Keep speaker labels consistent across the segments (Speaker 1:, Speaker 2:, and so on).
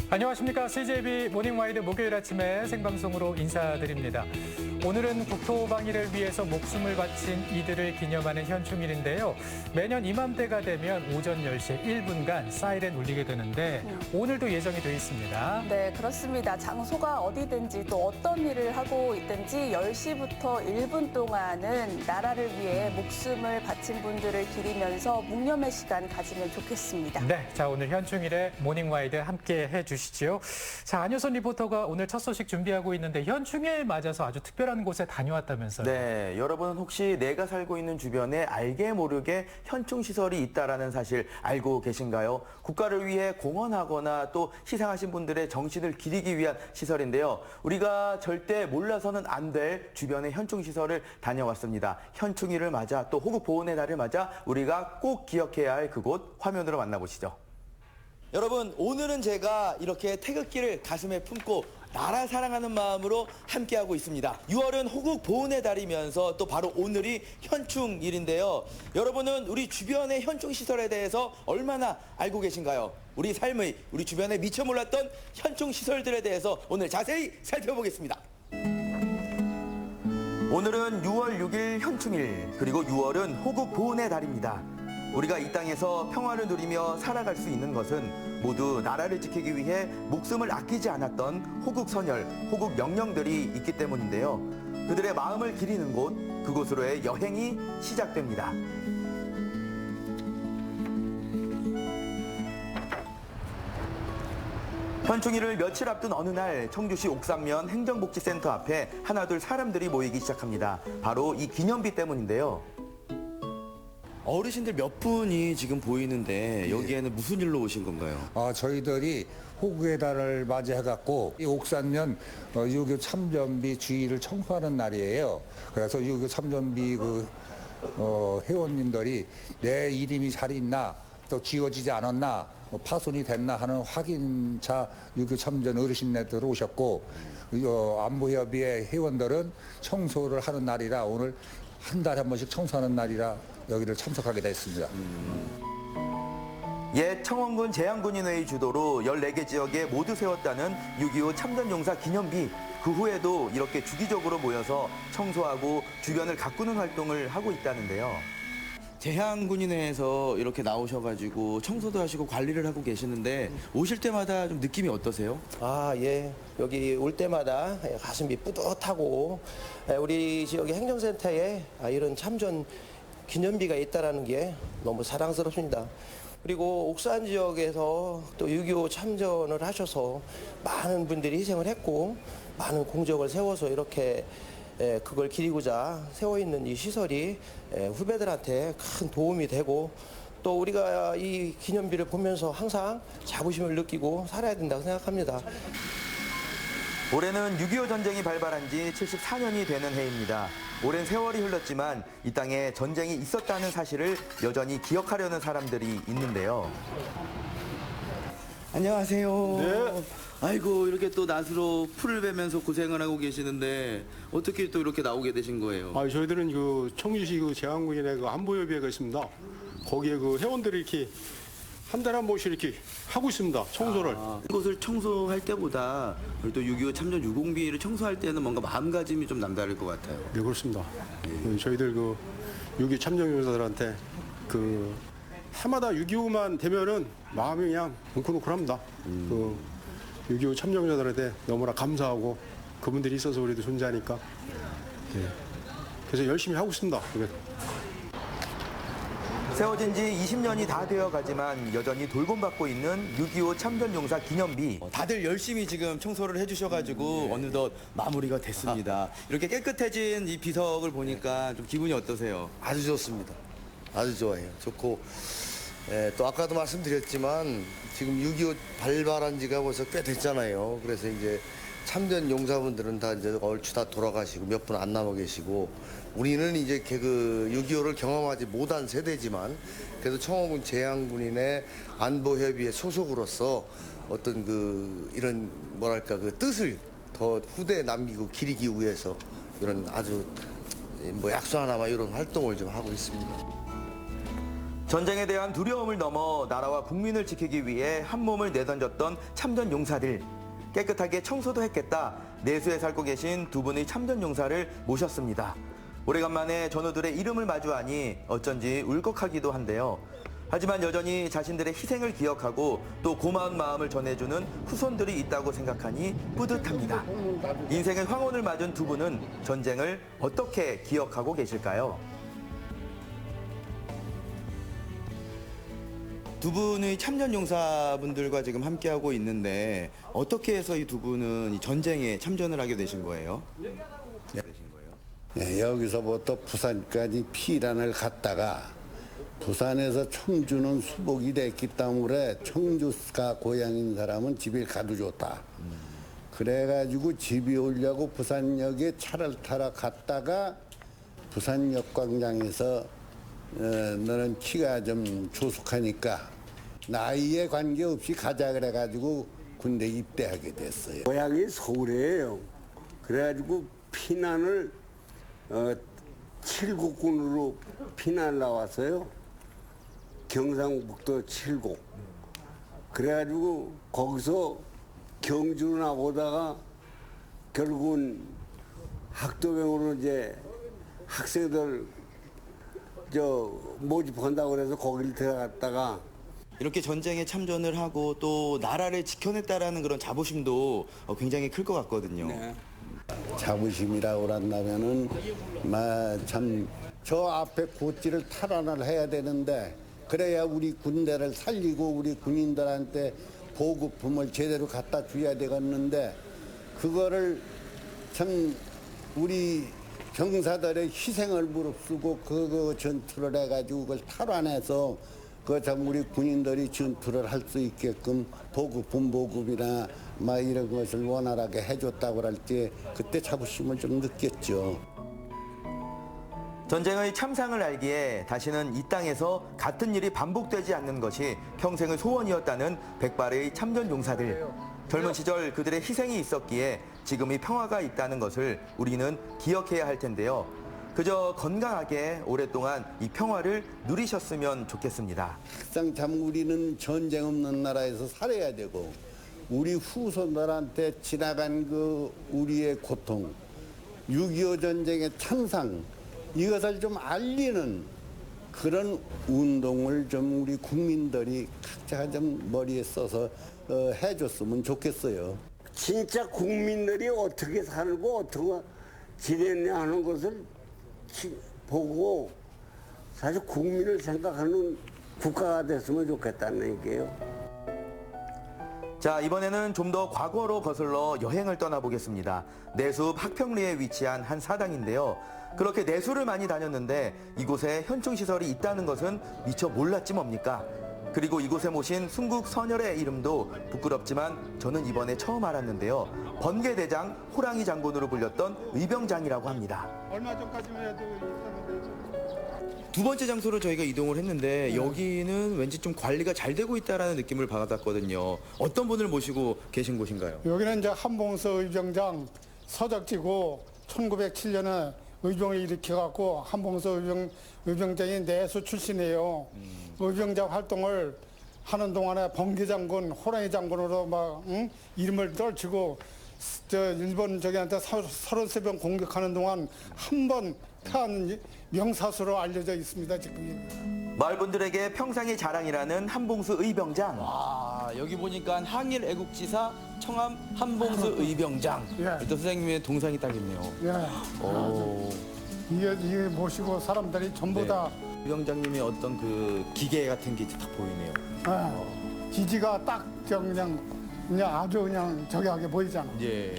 Speaker 1: 안녕하십니까. CJB 모닝와이드 목요일 아침에 생방송으로 인사드립니다. 오늘은 국토방위를 위해서 목숨을 바친 이들을 기념하는 현충일인데요. 매년 이맘때가 되면 오전 10시 1분간 사이렌 울리게 되는데 오늘도 예정이 되어 있습니다.
Speaker 2: 네, 그렇습니다. 장소가 어디든지 또 어떤 일을 하고 있든지 10시부터 1분 동안은 나라를 위해 목숨을 바친 분들을 기리면서 묵념의 시간 가지면 좋겠습니다.
Speaker 1: 네, 자 오늘 현충일에 모닝와이드 함께 해주시죠. 자, 안효선 리포터가 오늘 첫 소식 준비하고 있는데 현충일 맞아서 아주 특별한 곳에 다녀왔다면서요.
Speaker 3: 네, 여러분 혹시 내가 살고 있는 주변에 알게 모르게 현충시설이 있다는 사실 알고 계신가요? 국가를 위해 공헌하거나 또 희생하신 분들의 정신을 기리기 위한 시설인데요. 우리가 절대 몰라서는 안 될 주변의 현충시설을 다녀왔습니다. 현충일을 맞아 또 호국보훈의 날을 맞아 우리가 꼭 기억해야 할 그곳 화면으로 만나보시죠. 여러분, 오늘은 제가 이렇게 태극기를 가슴에 품고 나라 사랑하는 마음으로 함께하고 있습니다. 6월은 호국 보훈의 달이면서 또 바로 오늘이 현충일인데요. 여러분은 우리 주변의 현충시설에 대해서 얼마나 알고 계신가요? 우리 삶의, 우리 주변에 미처 몰랐던 현충시설들에 대해서 오늘 자세히 살펴보겠습니다. 오늘은 6월 6일 현충일, 그리고 6월은 호국 보훈의 달입니다. 우리가 이 땅에서 평화를 누리며 살아갈 수 있는 것은 모두 나라를 지키기 위해 목숨을 아끼지 않았던 호국 선열, 호국 명령들이 있기 때문인데요. 그들의 마음을 기리는 곳, 그곳으로의 여행이 시작됩니다. 현충일을 며칠 앞둔 어느 날 청주시 옥산면 행정복지센터 앞에 하나둘 사람들이 모이기 시작합니다. 바로 이 기념비 때문인데요. 어르신들 몇 분이 지금 보이는데 여기에는 무슨 일로 오신 건가요?
Speaker 4: 저희들이 호국의 달을 맞이해갖고 이 옥산면 6.25 참전비 주의를 청소하는 날이에요. 그래서 6.25 참전비 회원님들이 내 이름이 잘 있나 또 지워지지 않았나 파손이 됐나 하는 확인차 6.25 참전 어르신네들 오셨고 안보협의회 회원들은 청소를 하는 날이라 오늘 한 달에 한 번씩 청소하는 날이라 여기를 참석하게 됐습니다.
Speaker 3: 옛 청원군 제양군인회의 주도로 14개 지역에 모두 세웠다는 6.25 참전용사 기념비. 그 후에도 이렇게 주기적으로 모여서 청소하고 주변을 가꾸는 활동을 하고 있다는데요. 제양군인회에서 이렇게 나오셔가지고 청소도 하시고 관리를 하고 계시는데 오실 때마다 좀 느낌이 어떠세요?
Speaker 5: 예. 여기 올 때마다 가슴이 뿌듯하고 우리 지역의 행정센터에 이런 참전 기념비가 있다는 게 너무 사랑스럽습니다. 그리고 옥산 지역에서 또 6.25 참전을 하셔서 많은 분들이 희생을 했고 많은 공적을 세워서 이렇게 그걸 기리고자 세워있는 이 시설이 후배들한테 큰 도움이 되고 또 우리가 이 기념비를 보면서 항상 자부심을 느끼고 살아야 된다고 생각합니다.
Speaker 3: 올해는 6.25 전쟁이 발발한 지 74년이 되는 해입니다. 오랜 세월이 흘렀지만 이 땅에 전쟁이 있었다는 사실을 여전히 기억하려는 사람들이 있는데요. 안녕하세요.
Speaker 6: 네.
Speaker 3: 아이고, 이렇게 또 낫으로 풀을 베면서 고생을 하고 계시는데 어떻게 또 이렇게 나오게 되신 거예요?
Speaker 6: 저희들은 그 청주시 그 제왕군인의 그 안보협의회가 있습니다. 거기에 그 회원들이 이렇게 한 달에 한 번씩 이렇게 하고 있습니다. 청소를.
Speaker 3: 이곳을 청소할 때보다 또 6.25 참전 유공비를 청소할 때는 뭔가 마음가짐이 좀 남다를 것 같아요.
Speaker 6: 네, 그렇습니다. 저희들 그 6.25 참전용사들한테 그 해마다 6.25만 되면은 마음이 그냥 뭉클뭉클합니다. 그 6.25 참전용사들한테 너무나 감사하고 그분들이 있어서 우리도 존재하니까. 네. 그래서 열심히 하고 있습니다.
Speaker 3: 세워진 지 20년이 다 되어 가지만 여전히 돌봄받고 있는 6.25 참전용사 기념비. 다들 열심히 지금 청소를 해주셔가지고 어느덧 마무리가 됐습니다. 이렇게 깨끗해진 이 비석을 보니까 좀 기분이 어떠세요?
Speaker 7: 아주 좋습니다. 아주 좋아요. 좋고 또 아까도 말씀드렸지만 지금 6.25 발발한 지가 벌써 꽤 됐잖아요. 그래서 이제 참전 용사분들은 다 이제 얼추 다 돌아가시고 몇 분 안 남아 계시고 우리는 이제 그 6.25를 경험하지 못한 세대지만 그래도 청원군 제양군인의 안보협의회 소속으로서 어떤 그 이런 뭐랄까 그 뜻을 더 후대에 남기고 기리기 위해서 이런 아주 뭐 약속하나마 이런 활동을 좀 하고 있습니다.
Speaker 3: 전쟁에 대한 두려움을 넘어 나라와 국민을 지키기 위해 한 몸을 내던졌던 참전 용사들. 깨끗하게 청소도 했겠다. 내수에 살고 계신 두 분의 참전 용사를 모셨습니다. 오래간만에 전우들의 이름을 마주하니 어쩐지 울컥하기도 한데요. 하지만 여전히 자신들의 희생을 기억하고 또 고마운 마음을 전해주는 후손들이 있다고 생각하니 뿌듯합니다. 인생의 황혼을 맞은 두 분은 전쟁을 어떻게 기억하고 계실까요? 두 분의 참전 용사분들과 지금 함께하고 있는데 어떻게 해서 이 두 분은 이 전쟁에 참전을 하게 되신 거예요?
Speaker 8: 네, 여기서부터 부산까지 피란을 갔다가 부산에서 청주는 수복이 됐기 때문에 청주가 고향인 사람은 집에 가도 좋다. 그래가지고 집에 오려고 부산역에 차를 타러 갔다가 부산역 광장에서 너는 키가 좀 조숙하니까 나이에 관계없이 가자 그래가지고 군대 입대하게 됐어요.
Speaker 9: 고향이 서울이에요. 그래가지고 피난을 칠곡군으로 피난 나왔어요. 경상북도 칠곡. 그래가지고 거기서 경주로 나오다가 결국은 학도병으로 이제 학생들 모집한다고 그래서 거기를 들어갔다가
Speaker 3: 이렇게 전쟁에 참전을 하고 또 나라를 지켜냈다라는 그런 자부심도 굉장히 클 것 같거든요.
Speaker 9: 네.
Speaker 8: 자부심이라고 한다면은 참 저 앞에 고지를 탈환을 해야 되는데 그래야 우리 군대를 살리고 우리 군인들한테 보급품을 제대로 갖다 줘야 되겠는데 그거를 참 우리 병사들의 희생을 무릅쓰고 그 전투를 해가지고 그걸 탈환해서 그 참 우리 군인들이 전투를 할 수 있게끔 보급품 보급이나 막 이런 것을 원활하게 해줬다고 할 때 그때 자부심을 좀 느꼈죠.
Speaker 3: 전쟁의 참상을 알기에 다시는 이 땅에서 같은 일이 반복되지 않는 것이 평생의 소원이었다는 백발의 참전 용사들. 젊은 시절 그들의 희생이 있었기에 지금의 평화가 있다는 것을 우리는 기억해야 할 텐데요. 그저 건강하게 오랫동안 이 평화를 누리셨으면 좋겠습니다.
Speaker 8: 항상 참 우리는 전쟁 없는 나라에서 살아야 되고 우리 후손들한테 지나간 그 우리의 고통, 6.25 전쟁의 참상 이것을 좀 알리는 그런 운동을 좀 우리 국민들이 각자 좀 머리에 써서 해줬으면 좋겠어요.
Speaker 9: 진짜 국민들이 어떻게 살고 어떻게 지냈냐 하는 것을 보고 사실 국민을 생각하는 국가가 됐으면 좋겠다는 얘기예요.
Speaker 3: 자, 이번에는 좀 더 과거로 거슬러 여행을 떠나보겠습니다. 내숲 학평리에 위치한 한 사당인데요. 그렇게 내수를 많이 다녔는데 이곳에 현충시설이 있다는 것은 미처 몰랐지 뭡니까? 그리고 이곳에 모신 순국 선열의 이름도 부끄럽지만 저는 이번에 처음 알았는데요. 번개대장 호랑이 장군으로 불렸던 의병장이라고 합니다.
Speaker 6: 얼마 전까지만 해도 있었는데
Speaker 3: 두 번째 장소로 저희가 이동을 했는데 여기는 왠지 좀 관리가 잘 되고 있다라는 느낌을 받았거든요. 어떤 분을 모시고 계신 곳인가요?
Speaker 10: 여기는 이제 한봉서 의병장 서적지고 1907년에 의병을 일으켜갖고 한봉서 의병장이 내수 출신이에요. 의병장 활동을 하는 동안에 번개장군, 호랑이 장군으로 막 이름을 떨치고 일본 저기한테 33병 공격하는 동안 한 번 패한 명사수로 알려져 있습니다. 지금.
Speaker 3: 마을 분들에게 평상의 자랑이라는 한봉수 의병장. 와, 여기 보니까 항일 애국지사 청암 한봉수 의병장.
Speaker 10: 예.
Speaker 3: 일단 선생님의 동상이 딱 있네요.
Speaker 10: 예.
Speaker 3: 오.
Speaker 10: 이게 모시고 사람들이 전부 다
Speaker 3: 의병장님의 어떤 그 기계 같은 게 딱 보이네요.
Speaker 10: 지지가 딱 그냥 아주 그냥 저기하게 보이잖아.
Speaker 3: 예.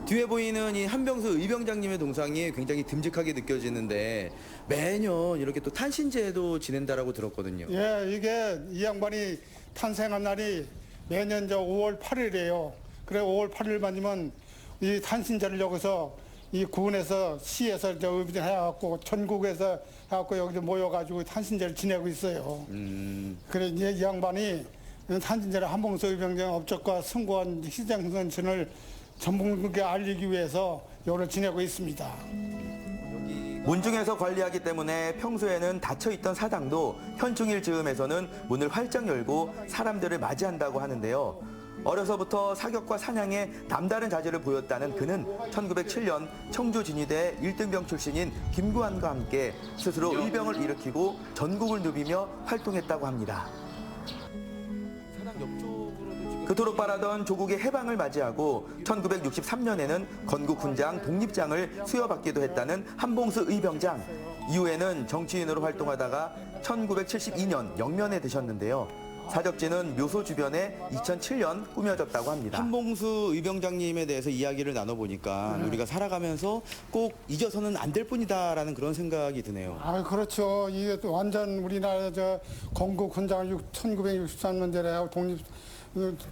Speaker 3: 뒤에 보이는 이 한병수 의병장님의 동상이 굉장히 듬직하게 느껴지는데 매년 이렇게 또 탄신제도 지낸다라고 들었거든요.
Speaker 10: 예, 이게 이 양반이 탄생한 날이 매년 5월 8일이에요. 그래 5월 8일만이면 이 탄신제를 여기서 이 군에서 시에서 의병 해갖고 전국에서 해갖고 여기서 모여가지고 탄신제를 지내고 있어요. 그래 이제 이 양반이 탄신제를 한봉서 의병장 업적과 숭고한 희생선신을 전국에 알리기 위해서 여기를 지내고 있습니다.
Speaker 3: 여기가 문중에서 관리하기 때문에 평소에는 닫혀있던 사당도 현충일 즈음에서는 문을 활짝 열고 사람들을 맞이한다고 하는데요. 어려서부터 사격과 사냥에 남다른 자질을 보였다는 그는 1907년 청주 진위대 1등병 출신인 김구한과 함께 스스로 의병을 일으키고 전국을 누비며 활동했다고 합니다. 그토록 바라던 조국의 해방을 맞이하고 1963년에는 건국훈장 독립장을 수여받기도 했다는 한봉수 의병장. 이후에는 정치인으로 활동하다가 1972년 영면에 드셨는데요. 사적지는 묘소 주변에 2007년 꾸며졌다고 합니다.
Speaker 11: 한봉수 의병장님에 대해서 이야기를 나눠보니까 우리가 살아가면서 꼭 잊어서는 안 될 뿐이다라는 그런 생각이 드네요.
Speaker 10: 아, 그렇죠. 이게 또 완전 우리나라 건국 훈장을 1963년대에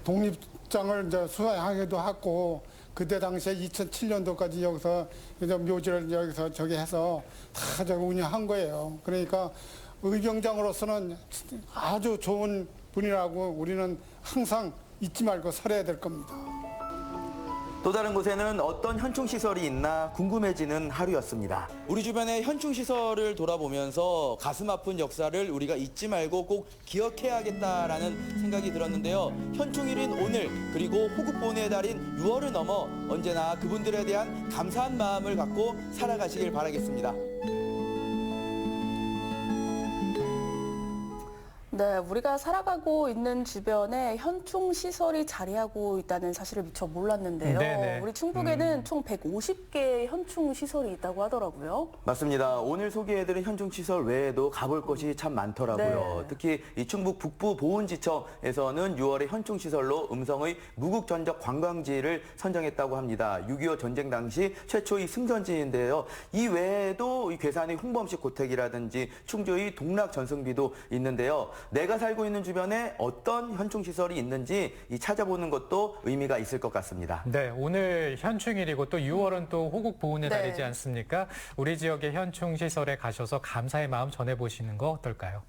Speaker 10: 독립장을 이제 수여하기도 했고, 그때 당시에 2007년도까지 여기서 이제 묘지를 여기서 해서 다 운영한 거예요. 그러니까 의병장으로서는 아주 좋은 분이라고 우리는 항상 잊지 말고 살아야 될 겁니다.
Speaker 3: 또 다른 곳에는 어떤 현충시설이 있나 궁금해지는 하루였습니다.
Speaker 11: 우리 주변의 현충시설을 돌아보면서 가슴 아픈 역사를 우리가 잊지 말고 꼭 기억해야겠다라는 생각이 들었는데요. 현충일인 오늘 그리고 호국보훈의 달인 6월을 넘어 언제나 그분들에 대한 감사한 마음을 갖고 살아가시길 바라겠습니다.
Speaker 2: 네, 우리가 살아가고 있는 주변에 현충 시설이 자리하고 있다는 사실을 미처 몰랐는데요.
Speaker 1: 네네.
Speaker 2: 우리 충북에는 총 150개의 현충 시설이 있다고 하더라고요.
Speaker 3: 맞습니다. 오늘 소개해드린 현충시설 외에도 가볼 곳이 참 많더라고요.
Speaker 2: 네.
Speaker 3: 특히 이 충북 북부 보훈지청에서는 6월에 현충시설로 음성의 무국전적 관광지를 선정했다고 합니다. 6.25 전쟁 당시 최초의 승전지인데요. 이 외에도 이 괴산의 홍범식 고택이라든지 충주의 동락전승비도 있는데요. 내가 살고 있는 주변에 어떤 현충시설이 있는지 찾아보는 것도 의미가 있을 것 같습니다.
Speaker 1: 네, 오늘 현충일이고 또 6월은 또 호국보훈의
Speaker 2: 네.
Speaker 1: 달이지 않습니까? 우리 지역의 현충시설에 가셔서 감사의 마음 전해보시는 거 어떨까요?